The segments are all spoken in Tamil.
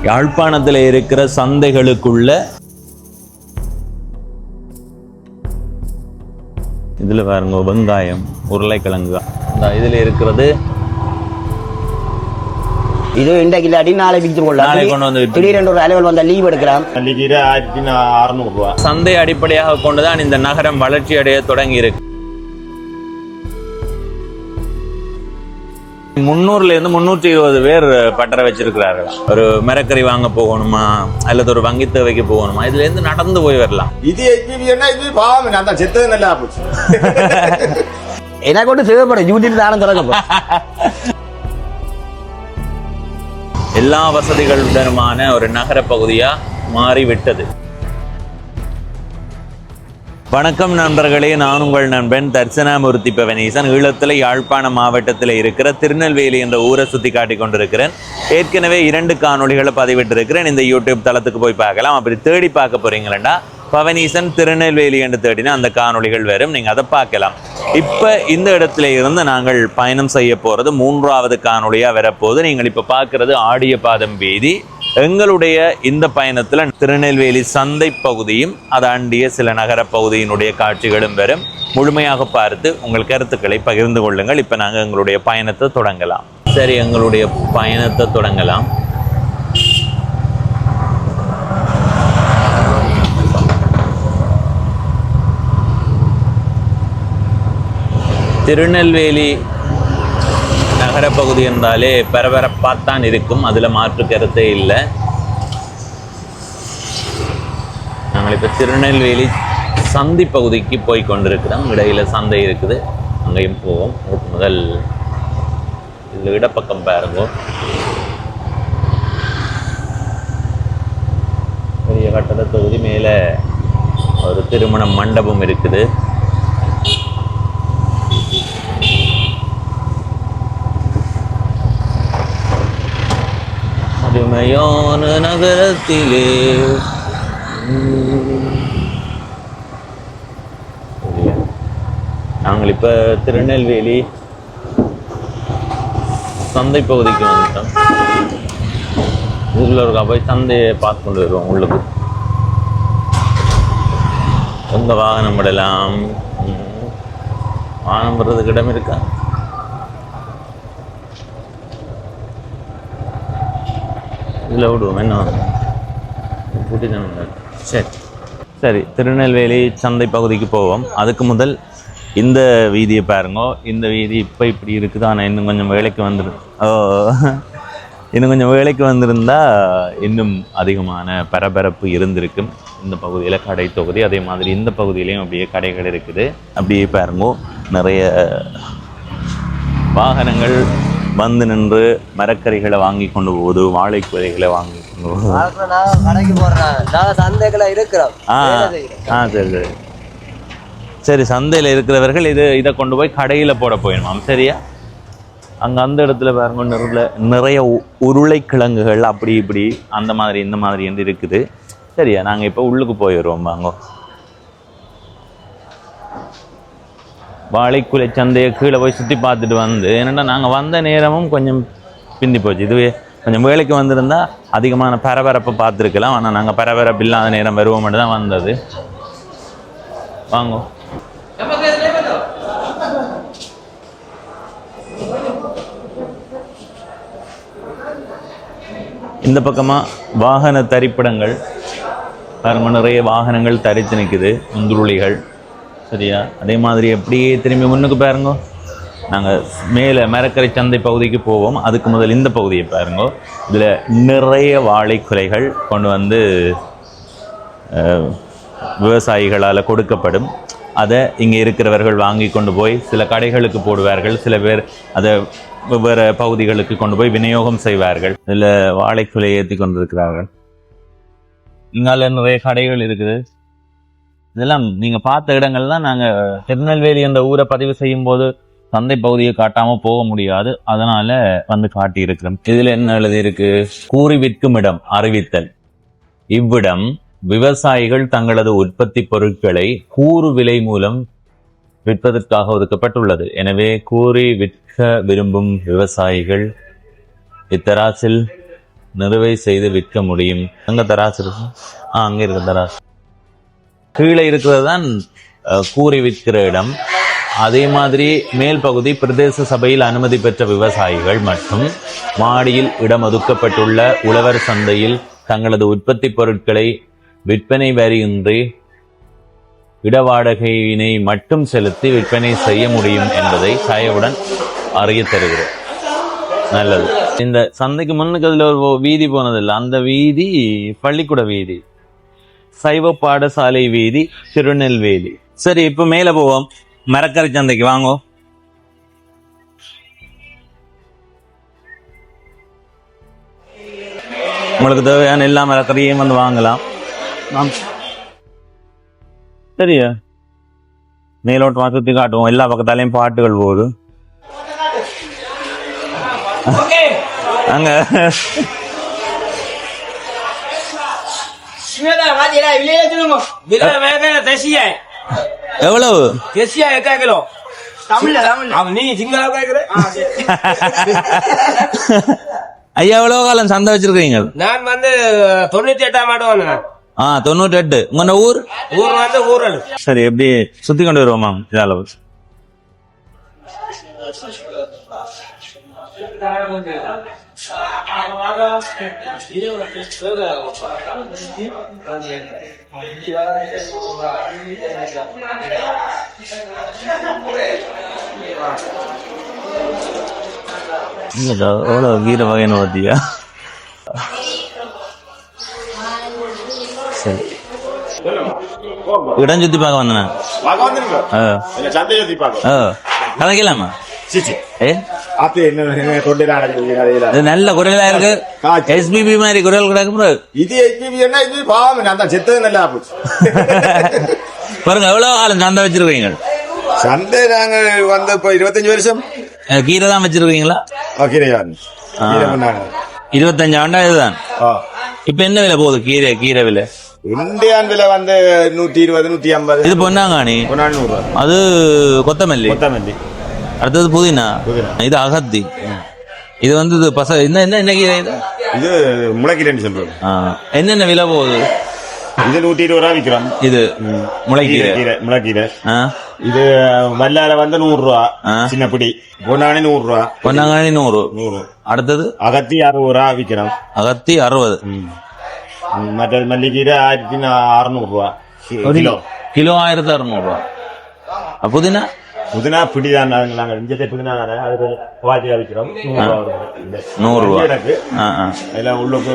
யாழ்ப்பாணத்தில் இருக்கிற சந்தைகளுக்குள்ள இதுல பாருங்க வெங்காயம், உருளைக்கிழங்கு, இதுல இருக்கிறது. இது இன்றைக்கு இல்லாட்டி நாளை விற்று கொள்ளலாம். நாளை கொண்டு வந்து திடீரென்று ஒரு அலுவல் வந்தால் லீவ் எடுக்கலாம். 1600 சந்தை அடிப்படையாக கொண்டுதான் இந்த நகரம் வளர்ச்சி அடைய தொடங்கி இருக்கு. 300ல இருந்து 320 பேர் பட்டறை வச்சிருக்கிறார்கள். ஒரு மரக்கறி வாங்க போகணுமா அல்லது ஒரு வங்கி தேவைக்கு போகணுமா, இதுல இருந்து நடந்து போய் வரலாம். இது இது பாவம், நான் செத்தது நல்லா போச்சு. என்ன கொண்டு தேவைப்படும் யூடியூப் தானம் தொடங்க. எல்லா வசதிகளுடனுமான ஒரு நகர பகுதியா மாறிவிட்டது. வணக்கம் நண்பர்களே, நான் உங்கள் நண்பன் தர்சனாமூர்த்தி பவனீசன். ஈழத்தில் யாழ்ப்பாண மாவட்டத்தில் இருக்கிற திருநெல்வேலி என்ற ஊரை சுற்றி காட்டி கொண்டிருக்கிறேன். ஏற்கனவே 2 காணொளிகளை பதிவிட்டிருக்கிறேன். இந்த யூடியூப் தளத்துக்கு போய் பார்க்கலாம். அப்படி தேடி பார்க்க போறீங்களா, பவனீசன் திருநெல்வேலி என்று தேடினா அந்த காணொளிகள் வரும், நீங்கள் அதை பார்க்கலாம். இப்போ இந்த இடத்துல இருந்து நாங்கள் பயணம் செய்ய போகிறது 3வது காணொளியாக வரப்போகுது. நீங்கள் இப்போ பார்க்குறது ஆடியபாதம் வீதி. எங்களுடைய இந்த பயணத்தில் திருநெல்வேலி சந்தை பகுதியும் அதாண்டிய சில நகர பகுதியினுடைய காட்சிகளும் வரும். முழுமையாக பார்த்து உங்கள் கருத்துக்களை பகிர்ந்து கொள்ளுங்கள். இப்போ நாங்கள் எங்களுடைய பயணத்தை தொடங்கலாம். சரி, எங்களுடைய பயணத்தை தொடங்கலாம். திருநெல்வேலி நகரப்பகுதி என்றாலே பரபரப்பாத்தான் இருக்கும், அதில் மாற்று கருத்தே இல்லை. நாங்கள் இப்போ திருநெல்வேலி சந்தி பகுதிக்கு போய் கொண்டிருக்கிறோம். இடையில் சந்தை இருக்குது, அங்கேயும் போவோம். முதல் இதில் இடப்பக்கம் பாருங்க, பெரிய கட்டட தொகுதி, மேலே ஒரு திருமண மண்டபம் இருக்குது. அருமையான நகரத்திலே நாங்கள் இப்போ திருநெல்வேலி சந்தை பகுதிக்கு வந்துட்டோம். இதில் ஒரு போய் சந்தையை பார்த்து கொண்டு வருவோம். உள்ளுக்கு எங்க வாகனம் விடலாம், வாகனம் விடுறதுக்கு இடம் இருக்கா? இதில் விடுவோம், என்ன கூட்டி தானே. சரி சரி, திருநெல்வேலி சந்தை பகுதிக்கு போவோம். அதுக்கு முதல் இந்த வீதியை பாருங்க. இந்த வீதி இப்போ இப்படி இருக்குது, ஆனால் இன்னும் கொஞ்சம் வேலைக்கு இன்னும் கொஞ்சம் வேலைக்கு வந்திருந்தா இன்னும் அதிகமான பரபரப்பு இருந்திருக்கும். இந்த பகுதியில் கடை தொகுதி, அதே மாதிரி இந்த பகுதியிலையும் அப்படியே கடைகள் இருக்குது. அப்படியே பாருங்க, நிறைய வாகனங்கள் வந்து நின்று மரக்கறிகளை வாங்கி கொண்டு போகுது, வாழைக்குலைகளை வாங்கி கொண்டு போகுது. சரி சரி சரி, சந்தையில் இருக்கிறவர்கள் இதை கொண்டு போய் கடையில் போட போயிடுமாம். சரியா, அங்கே அந்த இடத்துல பாருங்க நிறைய உருளைக்கிழங்குகள் அப்படி இப்படி அந்த மாதிரி இந்த மாதிரி என்று இருக்குது. சரியா, நாங்கள் இப்போ உள்ளுக்கு போயிடுவோம். வாங்க, வாழைக்குலை சந்தையை கீழே போய் சுற்றி பார்த்துட்டு வந்து, என்னென்னா நாங்கள் வந்த நேரமும் கொஞ்சம் பிந்தி போச்சு. இதுவே கொஞ்சம் வேலைக்கு வந்திருந்தா அதிகமான பரபரப்பை பார்த்துருக்கலாம். ஆனால் நாங்கள் பரபரப்பு இல்லாத நேரம் வருவோம்னு தான் வந்தது. வாங்க, இந்த பக்கமாக வாகன தரிப்பிடங்கள் பாருங்க, நிறைய வாகனங்கள் தரித்து நிற்குது, முந்துருளிகள். சரியா, அதே மாதிரி எப்படியே திரும்பி முன்னுக்கு பாருங்க, நாங்கள் மேலே மரக்கரை சந்தை பகுதிக்கு போவோம். அதுக்கு முதல் இந்த பகுதியை பாருங்க. இதில் நிறைய வாழைக்குலைகள் கொண்டு வந்து விவசாயிகளால் கொடுக்கப்படும். அதை இங்கே இருக்கிறவர்கள் வாங்கி கொண்டு போய் சில கடைகளுக்கு போடுவார்கள். சில பேர் அதை வெவ்வேறு பகுதிகளுக்கு கொண்டு போய் விநியோகம் செய்வார்கள். இதில் வாழைக்குலை ஏற்றி கொண்டிருக்கிறார்கள். இங்கால நிறைய கடைகள் இருக்குது. இதெல்லாம் நீங்கள் பார்த்த இடங்கள் தான். நாங்கள் திருநெல்வேலி என்ற ஊரை பதிவு செய்யும் போது சந்தை பகுதியை காட்டாமல் போக முடியாது, அதனால வந்து காட்டி இருக்கிறோம். இதில் என்ன எழுதியிருக்கு? கூறி விற்கும் இடம் அறிவித்தல். இவ்விடம் விவசாயிகள் தங்களது உற்பத்தி பொருட்களை கூறு விலை மூலம் விற்பதற்காக ஒதுக்கப்பட்டுள்ளது. எனவே கூறி விற்க விரும்பும் விவசாயிகள் இத்தராசில் நிறுவை செய்து விற்க முடியும். அங்க தராசு இருக்கு. அங்க இருக்கு தராசு. கீழே இருக்கிறது தான் கூறி விற்கிற இடம். அதே மாதிரி மேல் பகுதி பிரதேச சபையில் அனுமதி பெற்ற விவசாயிகள் மற்றும் மாடியில் இடம் ஒதுக்கப்பட்டுள்ள உழவர் சந்தையில் தங்களது உற்பத்தி பொருட்களை விற்பனை வரியின்றி இடவாடகையினை மட்டும் செலுத்தி விற்பனை செய்ய முடியும் என்பதை தயவுடன் அறிய தருகிறோம். நல்லது. இந்த சந்தைக்கு முன்னுக்கு அதுல ஒரு வீதி போனதில்லை. அந்த வீதி பள்ளிக்கூட வீதி, சைவ பாடசாலை வீதி, திருநெல்வேலி. சரி, இப்ப மேல போவோம். மரக்கறி சந்தைக்கு வாங்கோ. உங்களுக்கு தேவையான எல்லா மரக்கறியும் வந்து வாங்கலாம். சரியா, மேலோட்டமா சுத்தி காட்டுவோம். எல்லா பக்கத்தாலையும் பாட்டுகள் போகுது. அங்க எவ்வளவு? ஐயா, எவ்வளவு காலம் சந்தை வச்சிருக்கீங்க? நான் வந்து 98ஆம் ஆண்டு வந்தேன். 98. உங்க ஊர்? ஊர் வந்து ஊரல். சரி, எப்படி சுத்தி கொண்டு வருவோமா? அளவு எவ்வளவு கீரை வகைன்னு பார்த்தியா? சரி, இடம் சுத்தி பார்க்க வந்தேன். கதைக்கலாமா? நல்ல குரலா இருக்கு. எஸ்பிபி மாதிரி குரல் கிடக்கு. இது எஸ்பிபி என்ன? இது பாவம், நான் தான் செத்தது நல்லா போச்சு. பாருங்க, எவ்வளவு காலம் சந்தை வச்சிருக்கீங்க? சந்தை நாங்க வந்து இப்ப 25 வருஷம். கீரை தான் வச்சிருக்கீங்களா? கீரையா? 25 ஆண்டா இதுதான். இப்ப என்ன விலை போகுது கீரை விலை? இந்தியான் விலை வந்து 120, 150. இது பொன்னாங்காணி. 100. அது கொத்தமல்லி. அடுத்தது புதினா. இது அகத்தி. இது வந்து என்ன கீரை? இது முளைக்கீரைன்னு சொல்றோம். என்னென்ன விலை போகுது? இது 120 ரூபா விற்கிறோம். இது முளைக்கீரை. இது வல்லார வந்து 100 ரூபா சின்ன பிடி. பொன்னாங்கண்ணி 100 ரூபா. பொன்னாங்கண்ணி 100. அடுத்தது அகத்தி 60 ரூபா விற்கிறோம். அகத்தி 60. மற்ற மல்லிக்கீரை 1600 ரூபா கிலோ. 1600 ரூபா. புதினா பிடிதான். நாங்க இஞ்சத்தை புதினா அது வாஜியா விற்கிறோம். 100 ரூபா. அதெல்லாம் உள்ளுக்கு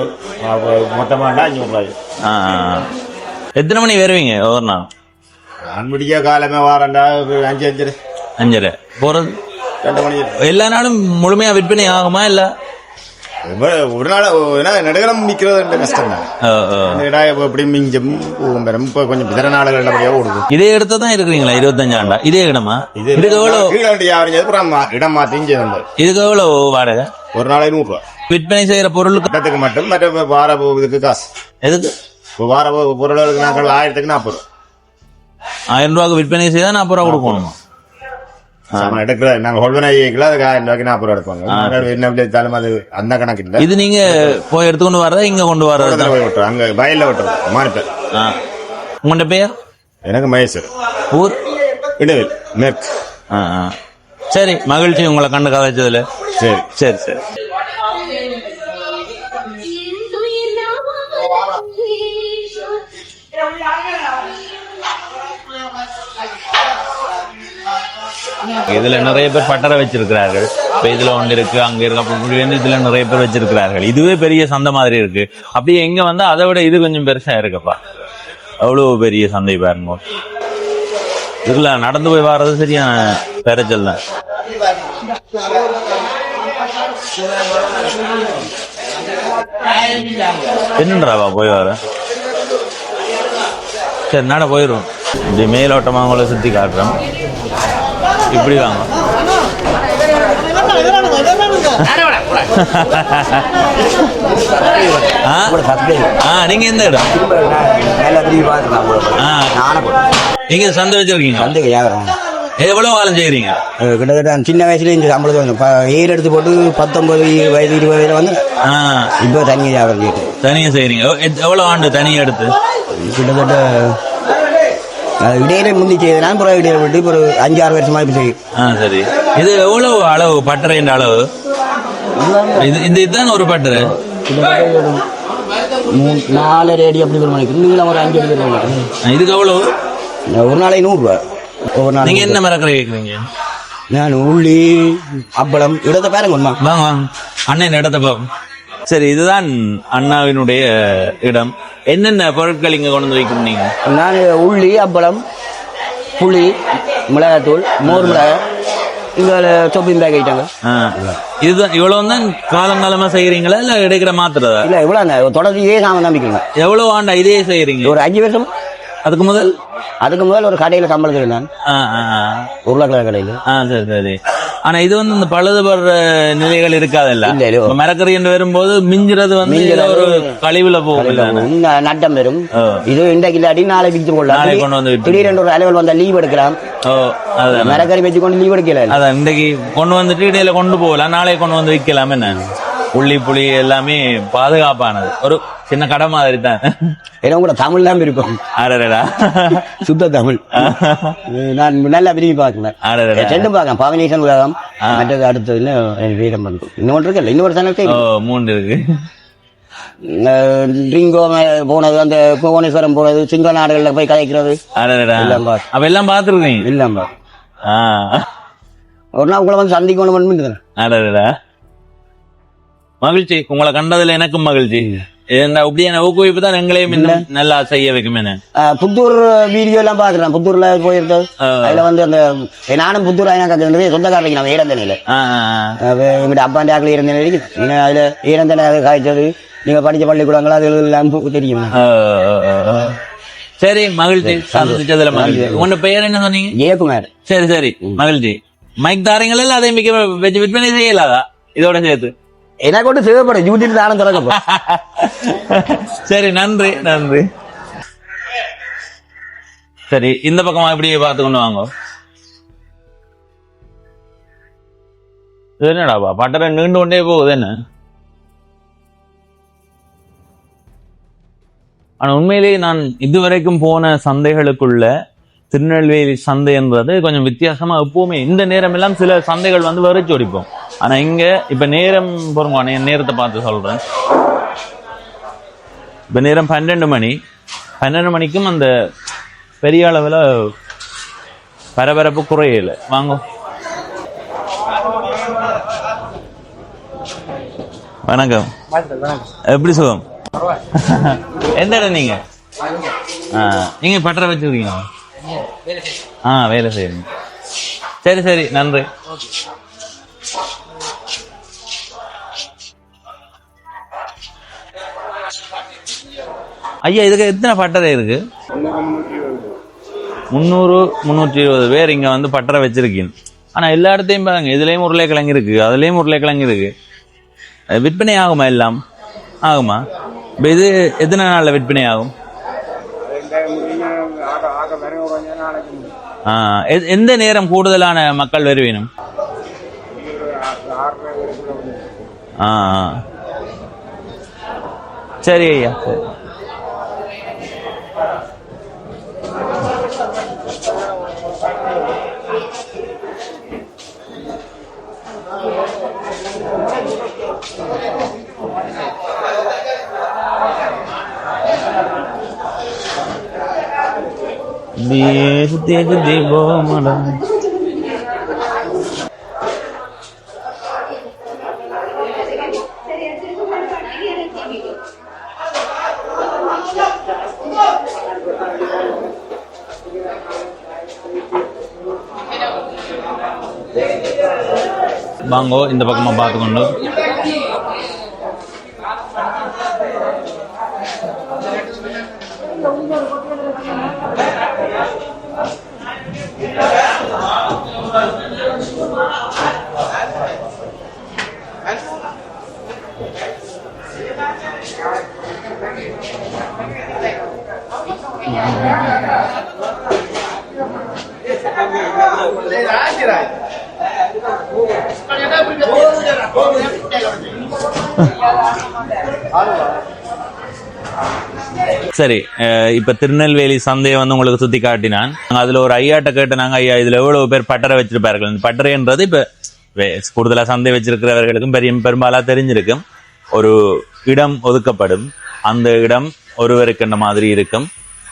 மொத்தமா 500 ரூபாய். எத்தனை மணி வருவீங்க ஒவ்வொரு நாள்? நான் முடிய காலமே வாரண்டா 5:30 போறது. 2 மணி. எல்லா நாளும் முழுமையா விற்பனை ஆகுமா? இல்ல ஒரு நாள் நடுகலம் நிக்கிறது கஷ்டம் தான். எப்படி மிஞ்சம் இப்ப கொஞ்சம் பிற நாடுகள் நல்லபடியாக ஓடுது. இதே இடத்த தான் இருக்கிறீங்களா? 25 ஆண்டா இதே இடமா? இதுக்கு எவ்வளவு இடம் மாத்தி? இதுக்கு எவ்வளவு வாடகை? ஒரு நாளைக்கு 100 ரூபா. விற்பனை செய்யற பொருளுக்கு இடத்துக்கு மட்டும். மற்ற வார இதுக்கு காசு. எதுக்கு? வார பொருளுக்கு நாங்கள் 1000க்கு 40 ரூபா. 1000 ரூபாய்க்கு விற்பனை செய்தா 40 ரூபா கொடுக்கணுமா? எடுக்கிற நாங்க ஹோல்வன் ஆகிக்கலாம். அதுக்கு 1000 ரூபாய்க்கு 40 ரூபா எடுப்பாங்க. என்ன விளையாட்டாலும் அது அந்த கணக்கு இல்லை. இது நீங்க போய் எடுத்துக்கொண்டு வரதா இங்க கொண்டு வரதா? போய் விட்டுறோம். அங்க வயல்ல விட்டுறோம். மானிப்பேர். உங்களோட பேர்? எனக்கு மகேஸ்வர். ஊர்? இடவில் மேற்கு. சரி, மகிழ்ச்சி உங்களை கண்டு கதைச்சதுல. சரி சரி சரி. இதுல நிறைய பேர் பட்டறை வச்சிருக்கிறார்கள். இப்ப இதுல ஒன்று இருக்கு, அங்க இருக்கு, அப்படி இதுல நிறைய பேர் வச்சிருக்கிறார்கள். இதுவே பெரிய சந்தை மாதிரி இருக்கு. அப்படியே எங்க வந்தா அதை விட இது கொஞ்சம் பெருசா இருக்குப்பா. அவ்வளவு பெரிய சந்தை பாருங்க. இதுல நடந்து போய் வர்றது சரியான பெறச்சல் தான். என்னன்றாவா போய் வர? சரி, நட போயிடும். இப்படி மேலோட்டமா உங்களை சுத்தி காட்டுறோம். இப்படி வாங்க. நீங்க எந்த இடம்? நீங்க சந்தை வச்சிருக்கீங்க? எவ்வளவு காலம் செய்யறீங்க? கிட்டத்தட்ட நான் சின்ன வயசுல இந்த சம்பளத்தை வந்து ஏர் எடுத்து போட்டு 19 வயது 20 வயதுல வந்து இப்போ தனியாக வியாபாரம் செய்யுது. தனியா செய்யறீங்க? எவ்வளவு ஆண்டு தனியா எடுத்து? கிட்டத்தட்ட இடையில முந்தி செய்யலாம், அப்புறம் இடையில விட்டு இப்போ ஒரு 5-6 வருஷமா இப்போ செய்யும். சரி. இது எவ்வளவு அளவு பட்டறை என்ற அளவு? இதுதான் ஒரு பட்டறை. கிட்டத்தட்ட ஒரு 4.5 அடி அப்படி ஒரு மணிக்கு நீளம் ஒரு 5 அடி வரும். இதுக்கு எவ்வளவு? ஒரு நாளைக்கு 100 ரூபா. ஒவ்வொரு நாள். நீங்க என்ன மரக்கரை கேட்குறீங்க? நான் உள்ளி அப்பளம் இடத்தை பாருங்க. வாங்க வாங்க அண்ணன் இடத்தை பாருங்க. சரி, இதுதான் அண்ணாவினுடைய இடம். என்னென்ன பொருட்கள் இங்க கொண்டு வந்து வைக்கணும் நீங்க? நான் உள்ளி அப்பளம் புளி மிளகாத்தூள் மோர் மிளகாய் இங்கே சொப்பிங் பேக் ஐட்டாங்க. இதுதான் இவ்வளவு தான் காலங்காலமா செய்யறீங்களா இல்ல எடுக்கிற மாத்திரதா? இல்ல இவ்வளவு தொடர்ந்து இதே சாமான் நம்பிக்கங்க. எவ்வளவு ஆண்டா இதே செய்யறீங்க? ஒரு 5 வருஷம். அதுக்கு முதல் ஒரு கடையில சம்பளத்தில் நான் உருளைக்கிழங்கு கடையில். சரி சரி. ஆனா இது வந்து இந்த பழுதுபடுற நிலைகள் இருக்காதல்ல? மரக்கறி என்று வரும்போது மிஞ்சுறது வந்து ஒரு கழிவுல போகும், நட்டம் வரும். இது இன்றைக்கு இல்லாட்டி நாளை விற்று கொள்ளலாம். திடீரென்று ஒரு அலுவல் வந்தா லீவ் எடுக்கலாம். மரக்கறி வச்சு கொண்டு லீவ் எடுக்கல. அதான் இன்றைக்கு கொண்டு வந்துட்டு இடையில கொண்டு போகலாம், நாளை கொண்டு வந்து விற்கலாம். என்ன உள்ளி புளி எல்லாமே பாதுகாப்பானது. ஒரு சின்ன கடை மாதிரி தான். ஏன்னா கூட தமிழ் தான் இருக்கும். சுத்த தமிழ். நான் நல்லா விரும்பி பார்க்கல. சென்று பார்க்க பவனேசன் உலகம் மற்றது அடுத்தது வீரம் வந்து இன்னொன்று இருக்குல்ல, இன்னொரு சேனல் 3 இருக்கு. ரிங்கோ போனது, அந்த புவனேஸ்வரம் போனது, சிங்க நாடுகள்ல போய் கதைக்கிறது எல்லாம் பார்த்துருக்கீங்க? இல்லாம ஒரு நாள் உங்களை வந்து சந்திக்கணும். மகிழ்ச்சி, உங்களை கண்டதுல எனக்கும் மகிழ்ச்சி. அப்படியான ஊக்குவிப்பு தான் எங்களையும் இன்னும் நல்லா செய்ய வைக்குமே. புத்தூர் வீடியோ எல்லாம் பாக்குறேன், புத்தூர்ல போயிருந்தது. அதுல வந்து அந்த நானும் புத்தூர் சொந்தக்காரங்க நம்ம ஈரந்தனையில எங்கிட்ட அப்பாண்ட ஆக்கள் ஈரந்தனை இருக்கு. அதுல ஈரந்தனை காய்ச்சது நீங்க படிச்ச பள்ளிக்கூடங்களா அது எல்லாம் தெரியும். சரி, மகிழ்ச்சி, சந்திச்சதுல மகிழ்ச்சி. உங்க பெயர் என்ன சொன்னீங்க? ஜெயக்குமார். சரி சரி, மகிழ்ச்சி. மைக் தாரீங்களா இல்ல அதை மிக்க விற்பனை செய்யலாதா இதோட சேர்த்து? எனக்கு ஒன்று தேவைப்படும், யூடியூப் தானம் தொடங்க. சரி, நன்றி நன்றி. சரி, இந்த பக்கமா இப்படியே பார்த்து கொண்டு வாங்க. என்னடாப்பா பட்டறை நீண்டு கொண்டே போகுது என்ன? ஆனா உண்மையிலேயே நான் இதுவரைக்கும் போன சந்தைகளுக்குள்ள திருநெல்வேலி சந்தை என்பது கொஞ்சம் வித்தியாசமா. எப்பவுமே இந்த நேரம் எல்லாம் சில சந்தைகள் வந்து வரைச்சு ஒடிப்போம். ஆனா இங்க இப்ப நேரம் போறோம், நேரத்தை பார்த்து சொல்றேன். இப்ப நேரம் 12 மணி. 12 மணிக்கும் அந்த பெரிய அளவுல பரபரப்பு குறையல. வாங்க. வணக்கம். எப்படி சுகம்? எந்த இடம் நீங்க? நீங்க பட்டறை வச்சிருக்கீங்க? வேலை செய்யுங்க. சரி சரி, நன்றி. ஐயா, இதுக்கு எத்தனை பட்டறை இருக்கு? 300 320 பேர் இங்க வந்து பட்டறை வச்சிருக்கீங்க. ஆனா எல்லா இடத்தையும் பாருங்க, இதுலயும் உருளைக்கிழங்கு இருக்கு, அதுலயும் உருளைக்கிழங்கு இருக்கு. விற்பனை ஆகுமா? எல்லாம் ஆகுமா? இது எத்தனை நாள்ல விற்பனை ஆகும்? எந்த நேரம் கூடுதலான மக்கள் வருவீனும்? சரி ஐயா, சரி. வாங்கோ, இந்த பக்கமா பார்த்துக்கொண்டு. சரி, இப்ப திருநெல்வேலி சந்தையை வந்து உங்களுக்கு சுத்தி காட்டினான். அதுல ஒரு ஐயாட்ட கேட்டனாங்க, ஐயா இதுல எவ்வளவு பேர் பட்டறை வச்சிருப்பார்கள். இந்த பட்டறைன்றது இப்ப கூடுதலா சந்தை வச்சிருக்கிறவர்களுக்கும் பெரும்பாலா தெரிஞ்சிருக்கும். ஒரு இடம் ஒதுக்கப்படும், அந்த இடம் ஒருவருக்கு இந்த மாதிரி இருக்கும்.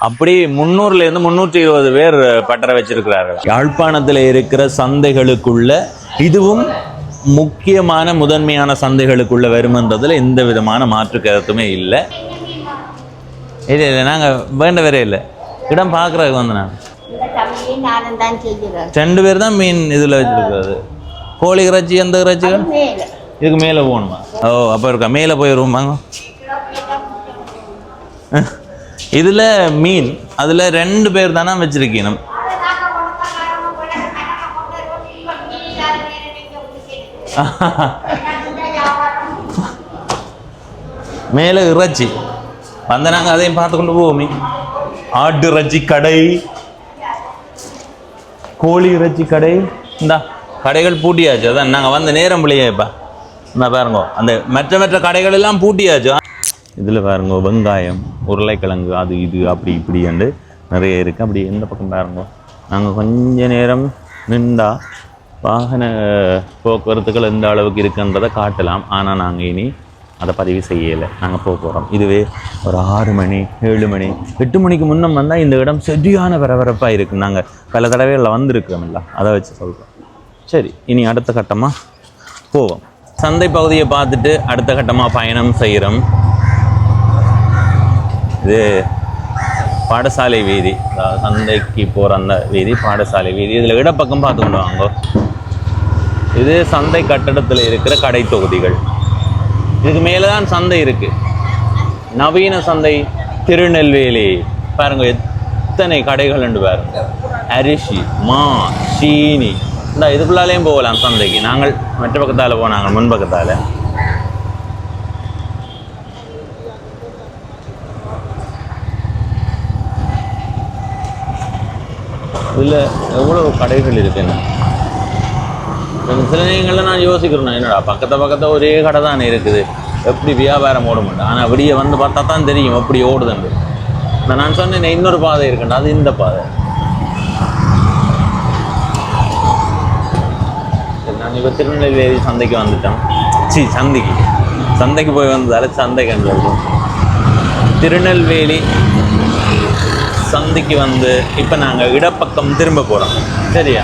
அப்படி 300 இருந்து 320 பேர் பட்டறை வச்சிருக்கிறார்கள். யாழ்ப்பாணத்துல இருக்கிற சந்தைகளுக்குள்ள இதுவும் முக்கியமான முதன்மையான சந்தைகளுக்குள்ள வருமென்றதுல எந்த விதமான மாற்று கருத்துமே இல்லை. இல்லை இல்லை, நாங்கள் வேண்ட வேறே இல்லை, இடம் பார்க்குறதுக்கு வந்து நான் 2 பேர் தான் மீன் இதில் வச்சுருக்கிறது. கோழி இறைச்சி, எந்த இறைச்சிகள் இதுக்கு மேலே போகணுமா? ஓ, அப்போ இருக்கா, மேலே போயிடுவோம் வாங்க. இதில் மீன் அதில் 2 பேர் தானே வச்சுருக்கணும். மேலே இறைச்சி வந்த நாங்கள் அதையும் பார்த்து கொண்டு போவோமே. ஆட்டு இறைச்சி கடை, கோழி இறைச்சி கடை, இந்தா கடைகள் பூட்டியாச்சு. அதான் நாங்கள் வந்த நேரம் பிள்ளையப்பா. இந்த பாருங்க, அந்த மற்ற கடைகள் எல்லாம் பூட்டியாச்சு. இதில் பாருங்க, வெங்காயம், உருளைக்கிழங்கு, அது இது அப்படி இப்படி என்று நிறைய இருக்குது. அப்படி எந்த பக்கம் பாருங்க, நாங்கள் கொஞ்ச நேரம் நின்றா வாகன போக்குவரத்துகள் எந்த அளவுக்கு இருக்குன்றதை காட்டலாம். ஆனால் நாங்கள் இனி அதை பதிவு செய்யலை. நாங்கள் போக போகிறோம். இதுவே ஒரு 6 மணி 7 மணி 8 மணிக்கு முன்னம் வந்தால் இந்த இடம் சரியான பரபரப்பாக இருக்கும். நாங்கள் பல தடவைகளில் வந்திருக்கிறோம்ல, அதை வச்சு சொல்கிறோம். சரி, இனி அடுத்த கட்டமாக போவோம். சந்தை பகுதியை பார்த்துட்டு அடுத்த கட்டமாக பயணம் செய்கிறோம். இது பாடசாலை வீதி, சந்தைக்கு போகிற அந்த வீதி பாடசாலை வீதி. இதில் இடப்பக்கம் பார்த்து கொண்டு வாங்க. இது சந்தை கட்டடத்தில் இருக்கிற கடை தொகுதிகள். இதுக்கு மேலே தான் சந்தை இருக்கு. நவீன சந்தை திருநெல்வேலி பாருங்க, எத்தனை கடைகள் உண்டு பாருங்க. அரிசி, மா, சீனி, இந்த இதுக்குள்ளாலேயும் போகலாம் சந்தைக்கு. நாங்கள் மற்ற பக்கத்தால் போனாங்க, முன்பக்கத்தால். இதில் எவ்வளோ கடைகள் இருக்குன்னு சில நேரங்களில் நான் யோசிக்கிறேன், என்னடா பக்கத்தை ஒரே கடை தானே இருக்குது, எப்படி வியாபாரம் ஓட மாட்டேன். ஆனால் அப்படியே வந்து பார்த்தா தான் தெரியும் எப்படி ஓடுதுண்டு. நான் சொன்னேன் இன்னொரு பாதை இருக்குண்டா, அது இந்த பாதை. நான் இப்போ திருநெல்வேலி சந்தைக்கு வந்துட்டேன். சந்தைக்கு போய் வந்ததால சந்தை கண்டு திருநெல்வேலி சந்தைக்கு வந்து இப்போ நாங்கள் இடப்பக்கம் திரும்ப போகிறோம். சரியா?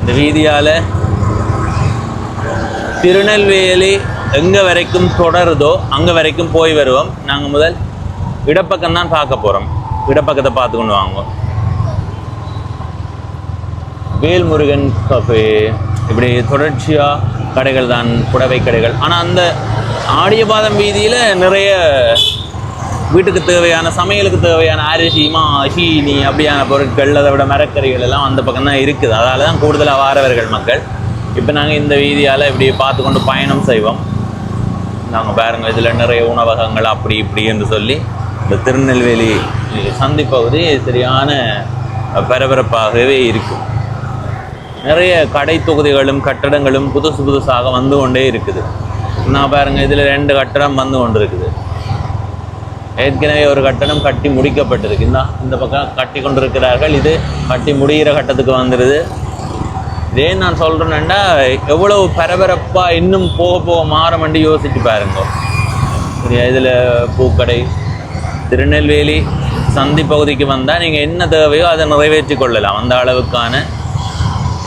இந்த வீதியால் திருநெல்வேலி எங்கே வரைக்கும் தொடருதோ அங்கே வரைக்கும் போய் வருவோம். நாங்கள் முதல் இடப்பக்கம் தான் பார்க்க போகிறோம். இடப்பக்கத்தை பார்த்து கொண்டு வாங்குவோம். வேல்முருகன் கஃபே, இப்படி தொடர்ச்சியாக கடைகள் தான், புடவை கடைகள். ஆனால் அந்த ஆடியபாதம் வீதியில் நிறைய வீட்டுக்கு தேவையான, சமையலுக்கு தேவையான அரிசி, மா, சீனி அப்படியான பொருட்கள், அதை விட மரக்கறிகள் எல்லாம் அந்த பக்கம் தான் இருக்குது. அதால் தான் கூடுதலாக வாரவர்கள் மக்கள். இப்போ நாங்கள் இந்த வீதியால் இப்படி பார்த்து கொண்டு பயணம் செய்வோம். நாங்கள் பாருங்கள், இதில் நிறைய உணவகங்கள் அப்படி இப்படி என்று சொல்லி இந்த திருநெல்வேலி சந்தை பகுதி சரியான பரபரப்பாகவே இருக்கும். நிறைய கடை தொகுதிகளும் கட்டடங்களும் புதுசாக வந்து கொண்டே இருக்குது. நான் பாருங்கள், இதில் 2 கட்டடம் வந்து கொண்டு இருக்குது. ஏற்கனவே ஒரு கட்டடம் கட்டி முடிக்கப்பட்டிருக்கு. இந்த பக்கம் கட்டி கொண்டிருக்கிறார்கள். இது கட்டி முடிகிற கட்டத்துக்கு வந்துடுது. இதே நான் சொல்கிறேன்னா எவ்வளவு பரபரப்பாக இன்னும் போக மாறமண்டி யோசிச்சு பாருங்க. சரியா? இதில் பூக்கடை, திருநெல்வேலி சந்தி பகுதிக்கு வந்தால் நீங்கள் என்ன தேவையோ அதை நிறைவேற்றி கொள்ளலாம். அந்த அளவுக்கான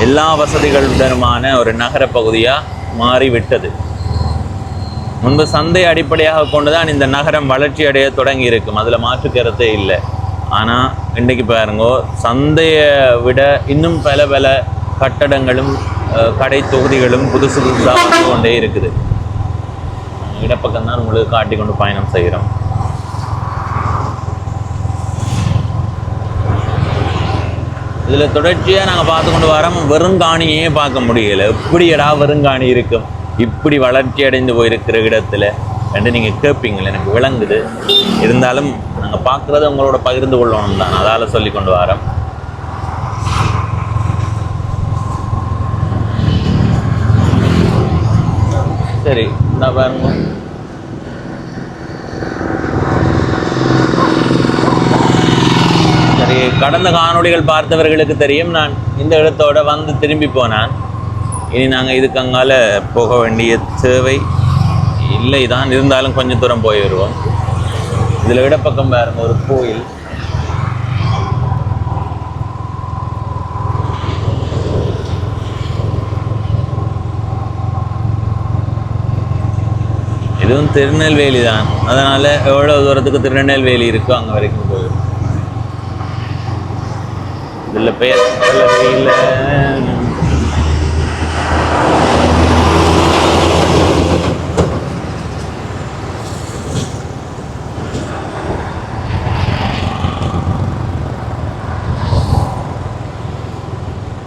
எல்லா வசதிகளுடனுமான ஒரு நகர பகுதியாக மாறிவிட்டது. முன்பு சந்தை அடிப்படையாக கொண்டுதான் இந்த நகரம் வளர்ச்சி அடைய தொடங்கி இருக்கும். அதில் மாற்று கருத்தே இல்லை. ஆனால் இன்றைக்கு பாருங்கோ, சந்தையை விட இன்னும் பல கட்டடங்களும் கடை தொகுதிகளும் புதுசாக வந்து கொண்டே இருக்குது. இடப்பக்கம் தான் உங்களுக்கு காட்டி கொண்டு பயணம் செய்கிறோம். இதில் தொடர்ச்சியாக நாங்கள் பார்த்து கொண்டு வரோம். வெறுங்காணியே பார்க்க முடியலை. எப்படி வெறுங்காணி இருக்கும் இப்படி வளர்ச்சி அடைந்து போயிருக்கிற இடத்துல? ரெண்டு நீங்கள் கேட்பீங்களே, எனக்கு விளங்குது. இருந்தாலும் நாங்கள் பார்க்குறத உங்களோட பகிர்ந்து கொள்ளணும் தான், அதால் சொல்லி கொண்டு வரோம். சரி, நான் பாருங்க. சரி, கடந்த காணொளிகள் பார்த்தவர்களுக்கு தெரியும், நான் இந்த இடத்தோட வந்து திரும்பி போனேன். இனி நாங்கள் இதுக்கு அங்கால போக வேண்டிய தேவை இல்லை தான், இருந்தாலும் கொஞ்சம் தூரம் போய் வருவோம். இதில் இடப்பக்கம் பாருங்க ஒரு கோயில். இதுவும் திருநெல்வேலி தான், அதனால் எவ்வளோ தூரத்துக்கு திருநெல்வேலி இருக்கோ அங்கே வரைக்கும் போயிடும். இதில் பெயர் இல்லை.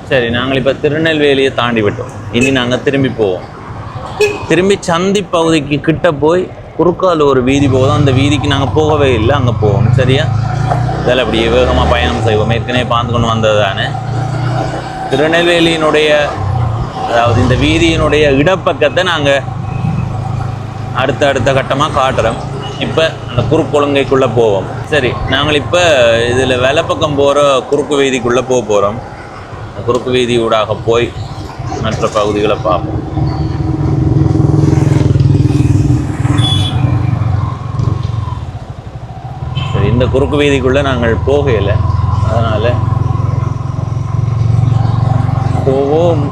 சரி, நாங்கள் இப்போ திருநெல்வேலியை தாண்டி விட்டோம். இனி நாங்கள் திரும்பி போவோம். திரும்பி சந்தி பகுதிக்கு கிட்ட போய் குறுக்கால் ஒரு வீதி போதும், அந்த வீதிக்கு நாங்கள் போகவே இல்லை, அங்கே போவோம். சரியா? இதில் அப்படியே வேகமாக பயணம் செய்வோம். ஏற்கனவே பார்த்து கொண்டு வந்தது தானே. திருநெல்வேலியினுடைய, அதாவது இந்த வீதியினுடைய இடப்பக்கத்தை நாங்கள் அடுத்த கட்டமாக காட்டுறோம். இப்போ அந்த குறுக்கொழுங்கைக்குள்ளே போவோம். சரி, நாங்கள் இப்போ இதில் வெள்ளப்பக்கம் போகிற குறுக்கு வீதிக்குள்ளே போக போகிறோம். குறுக்கு வீதி ஊடாக போய் மற்ற பகுதிகளை பார்ப்போம். சரி, இந்த குறுக்கு வீதிக்குள்ளே நாங்கள் போகலை, அதனால் போவோம்.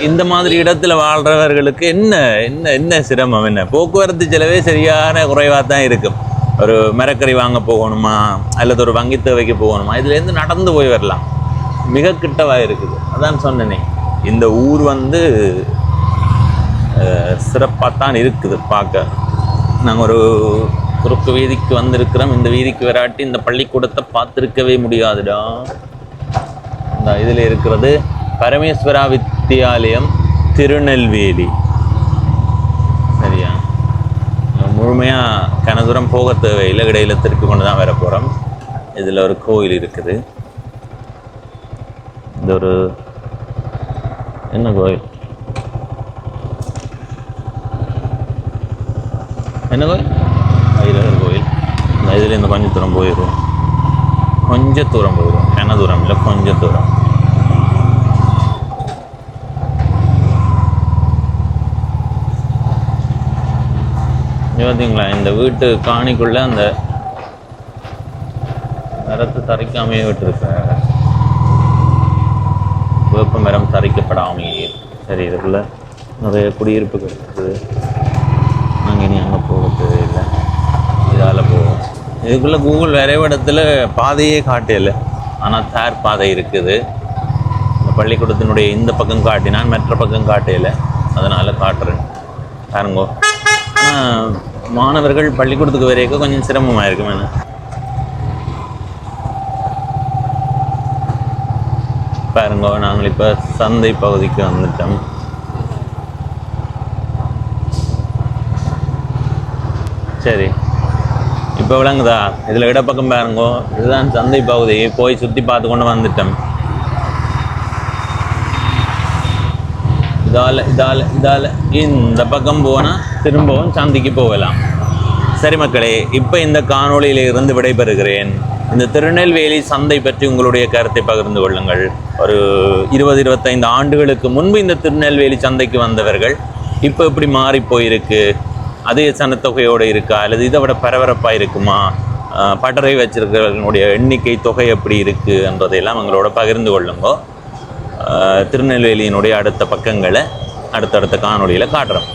இந்த மாதிரி இடத்துல வாழ்கிறவர்களுக்கு என்ன சிரமம், என்ன போக்குவரத்து செலவே சரியான குறைவாக தான் இருக்கும். ஒரு மரக்கறி வாங்க போகணுமா அல்லது ஒரு வங்கி தேவைக்கு போகணுமா, இதுலேருந்து நடந்து போய் வரலாம், மிக கிட்டவாக இருக்குது. அதான் சொன்னேனே, இந்த ஊர் வந்து சிறப்பாக தான் இருக்குது பார்க்க. நாங்கள் ஒரு குறுக்கு வீதிக்கு வந்திருக்கிறோம். இந்த வீதிக்கு வராட்டி இந்த பள்ளிக்கூடத்தை பார்த்துருக்கவே முடியாதுடா. இந்த இதில் இருக்கிறது பரமேஸ்வரா வித்தியாலயம் திருநெல்வேலி. சரியா? முழுமையாக கனதூரம் போக தேவையில்லை, இடையில திருப்பி கொண்டு தான் வர போகிறோம். இதில் ஒரு கோயில் இருக்குது. இது ஒரு என்ன கோயில்? என்ன கோயில்? ஐரவர் கோயில். இதில் இந்த கொஞ்சம் தூரம் போயிடும், கன தூரம் இல்லை, கொஞ்சம் தூரம். பார்த்தீங்களா, இந்த வீட்டு காணிக்குள்ள அந்த மரத்தை தரைக்காமையே விட்டுருக்க, வேப்ப மரம் தரைக்கப்படாமையே. சரி, இதுக்குள்ள நிறைய குடியிருப்புகள் இருக்குது. நாங்கள் இனி அங்கே போகிறது இல்லை, இதால் போவோம். இதுக்குள்ளே கூகுள் வரைபடத்தில் பாதையே காட்டல, ஆனால் தார் பாதை இருக்குது. இந்த பள்ளிக்கூடத்தினுடைய இந்த பக்கம் காட்டினான், மற்ற பக்கம் காட்டல, அதனால் காட்டுறேன் பாருங்கோ. மாணவர்கள் பள்ளிக்கூடத்துக்கு வரைக்கும் கொஞ்சம் சிரமமாக இருக்கும். என்ன பாருங்க, நாங்கள் இப்போ சந்தை பகுதிக்கு வந்துட்டோம். சரி, இப்போ விளங்குதா? இதில் இடப்பக்கம் பாருங்கோ, இதுதான் சந்தை பகுதி. போய் சுற்றி பார்த்து கொண்டு வந்துட்டோம். இதால் இந்த பக்கம் போனால் திரும்பவும் சந்தைக்கு போகலாம். சரி மக்களே, இப்போ இந்த காணொளியில் இருந்து விடைபெறுகிறேன். இந்த திருநெல்வேலி சந்தை பற்றி உங்களுடைய கருத்தை பகிர்ந்து கொள்ளுங்கள். ஒரு 20-25 ஆண்டுகளுக்கு முன்பு இந்த திருநெல்வேலி சந்தைக்கு வந்தவர்கள் இப்போ எப்படி மாறி போயிருக்கு, அதே சனத்தொகையோடு இருக்கா அல்லது இதை விட பரபரப்பாக இருக்குமா, பட்டறை வச்சிருக்கிறவர்களுடைய எண்ணிக்கை தொகை எப்படி இருக்குது என்றதையெல்லாம் எங்களோட பகிர்ந்து கொள்ளுங்க. திருநெல்வேலியினுடைய அடுத்த பக்கங்களை அடுத்தடுத்த காணொளியில் காட்டுறோம்.